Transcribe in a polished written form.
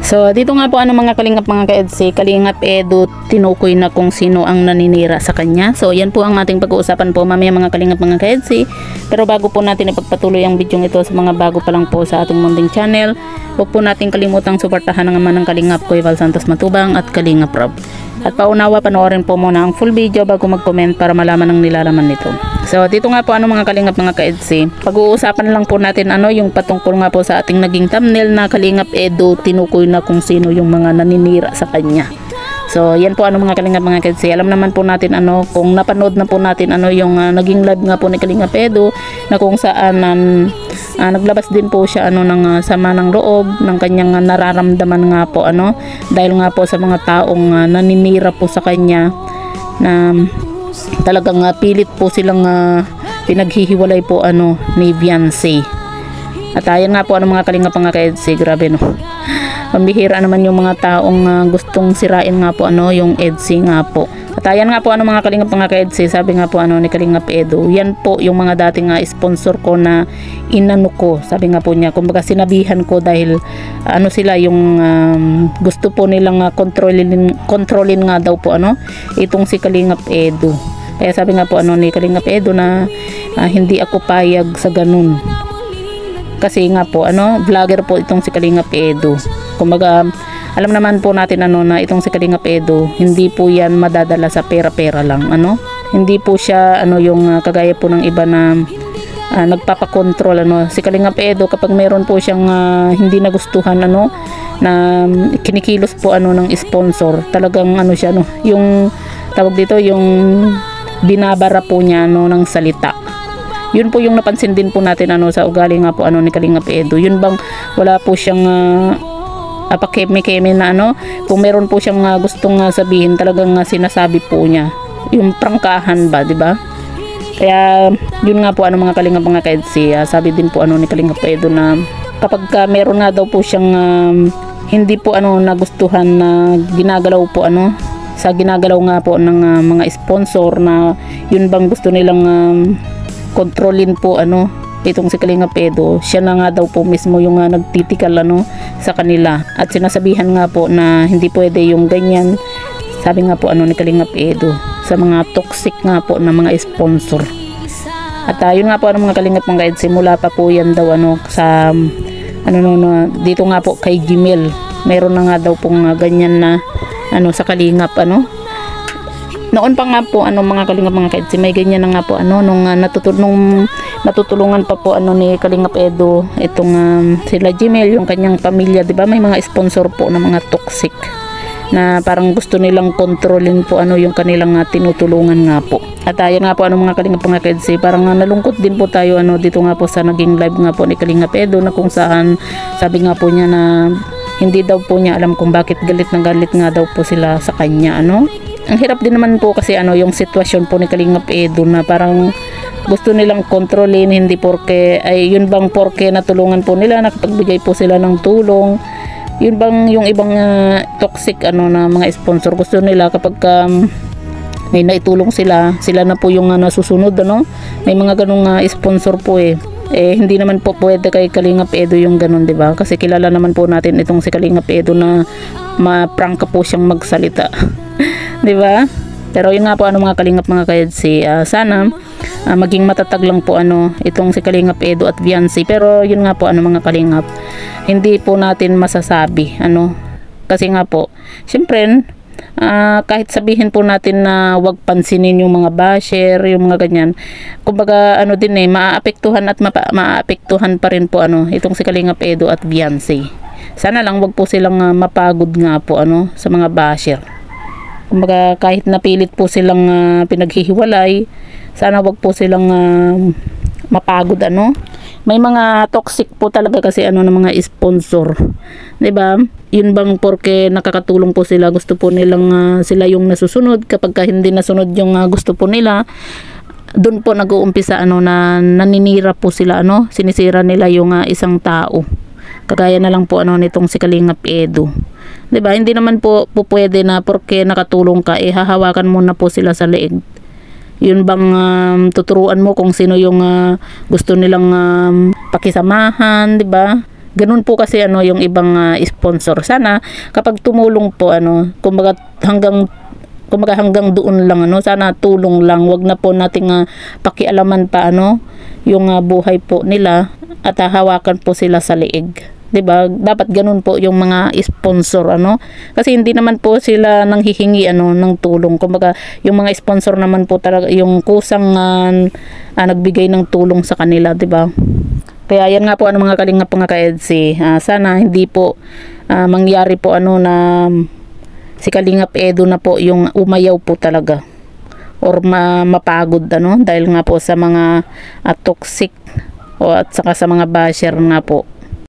So dito nga po mga kalingap mga ka-EDC, Kalingap Edu tinukoy na kung sino ang naninira sa kanya. So yan po ang ating pag-uusapan po mamaya mga kalingap mga ka-EDC. Pero bago po natin ipagpatuloy ang video ito sa mga bago pa lang po sa ating munting channel, huwag po natin kalimutang suportahan ang ama ng Kalingap Kuya Val Santos Matubang at Kalingap Rob. At paunawa, panoorin po muna ang full video bago mag-comment para malaman ang nilalaman nito. So dito nga po mga kalingap mga ka-EDC, pag-uusapan lang po natin yung patungkol nga po sa ating naging thumbnail na Kalingap Edu tinukoy na kung sino yung mga naninira sa kanya. So yan po mga kalingap mga ka-EDC, alam naman po natin kung napanood na po natin yung naging live nga po ni Kalingap Edu na kung saan naglabas din po siya ng sama ng loob ng kanyang nararamdaman nga po dahil nga po sa mga taong naninira po sa kanya na talagang pilit po silang pinaghihiwalay po ni Viancy. At ayan nga po mga kalingap mga ka-EDC, grabe pambihira naman yung mga taong gustong sirain nga po yung EDC nga po. At ayan nga po mga kalingap mga ka-EDC, sabi nga po ni Kalingap Edu, yan po yung mga dating sponsor ko na inano ko, sabi nga po niya, kumbaga sinabihan ko dahil sila yung gusto po nilang kontrolin nga daw po itong si Kalingap Edu. Kaya sabi nga po ni Kalingap Edu na hindi ako payag sa ganun. Kasi nga po vlogger po itong si Kalingap Edu. Kumbaga alam naman po natin na itong si Kalingap Edu, hindi po yan madadala sa pera-pera lang hindi po siya yung kagaya po ng iba na nagpapakontrol si Kalingap Edu kapag meron po siyang hindi nagustuhan na kinikilos po ng sponsor, talagang siya yung tawag dito, yung binabara po niya ng salita. Yun po yung napansin din po natin sa ugali nga po ni Kalingap Edu. Yun bang wala po siyang pakeme-keme na kung meron po siyang gustong sabihin, talagang sinasabi po niya. Yung prangkahan ba, di ba? Kaya yun nga po mga kalingap mga ka-EDC, sabi din po ni Kalingap Edu na kapag meron nga daw po siyang hindi po nagustuhan na ginagalaw po sa ginagalaw nga po ng mga sponsor na yun bang gusto nilang kontrolin po itong si Kalingap Edu, siya na nga daw po mismo yung nagtitikal sa kanila at sinasabihan nga po na hindi pwede yung ganyan, sabi nga po ni Kalingap Edu sa mga toxic nga po na mga sponsor. At yun nga po mga kalingap mga ka-EDC, simula pa po yan daw sa dito nga po kay Gmail, meron na nga daw pong ganyan na sa Kalingap noon pa nga po mga kalingap mga ka-EDC, may ganyan na nga po nung natutulungan pa po ni Kalingap Edu itong sila Gmail, yung kanyang pamilya, di ba? May mga sponsor po na mga toxic na parang gusto nilang kontrolin po yung kanilang tinutulungan nga po. At ayan nga po mga kalingap mga ka-EDC, parang nalungkot din po tayo dito nga po sa naging live nga po ni Kalingap Edu na kung saan sabi nga po niya na hindi daw po niya alam kung bakit galit na galit nga daw po sila sa kanya Ang hirap din naman po kasi yung sitwasyon po ni Kalingap Edu na parang gusto nilang kontrolin, hindi porke yun bang porke natulungan po nila, nakapagbigay po sila ng tulong, yun bang yung ibang toxic na mga sponsor gusto nila kapag may naitulong sila na po yung nasusunod may mga ganung sponsor po hindi naman po pwede kay Kalingap Edu yung ganun, di ba? Kasi kilala naman po natin itong si Kalingap Edu na ma-prangka po siyang magsalita. Di ba? Pero yun nga po mga kalingap mga ka-EDC, sana maging matatag lang po itong si Kalingap Edu at Viancy. Pero yun nga po mga kalingap, hindi po natin masasabi kasi nga po syempre kahit sabihin po natin na wag pansinin yung mga basher, yung mga ganyan, kumbaga din maaapektuhan at maaapektuhan pa rin po itong si Kalingap Edu at Viancy. Sana lang wag po silang mapagod nga po sa mga basher. Kumbaga kahit napilit po silang pinaghihiwalay, sana wag po silang mapagod May mga toxic po talaga kasi ng mga sponsor, 'di ba? Yun bang porke nakakatulong po sila, gusto po nilang sila yung nasusunod, kapag hindi nasunod yung gusto po nila, doon po nag-uumpisa na naninira po sila sinisira nila yung isang tao. Kagaya na lang po nitong si Kalingap Edu. 'Di ba? Hindi naman po pwede na porke nakatulong ka hahawakan mo na po sila sa leeg. Yun bang tuturuan mo kung sino yung gusto nilang pakisamahan, 'di ba? Ganun po kasi yung ibang sponsor. Sana kapag tumulong po kumbaga hanggang doon lang sana tulong lang, wag na po nating pakialaman pa yung buhay po nila at hawakan po sila sa liig. 'Di ba? Dapat ganun po yung mga sponsor kasi hindi naman po sila nanghihingi ng tulong. Kumbaga yung mga sponsor naman po talaga yung kusang nagbigay ng tulong sa kanila, 'di ba? Kaya yan nga po mga kalingap mga ka-EDSI. Sana hindi po mangyari po na si Kalingap Edo na po yung umayaw po talaga or mapagod dahil nga po sa mga toxic at saka sa mga basher nga po.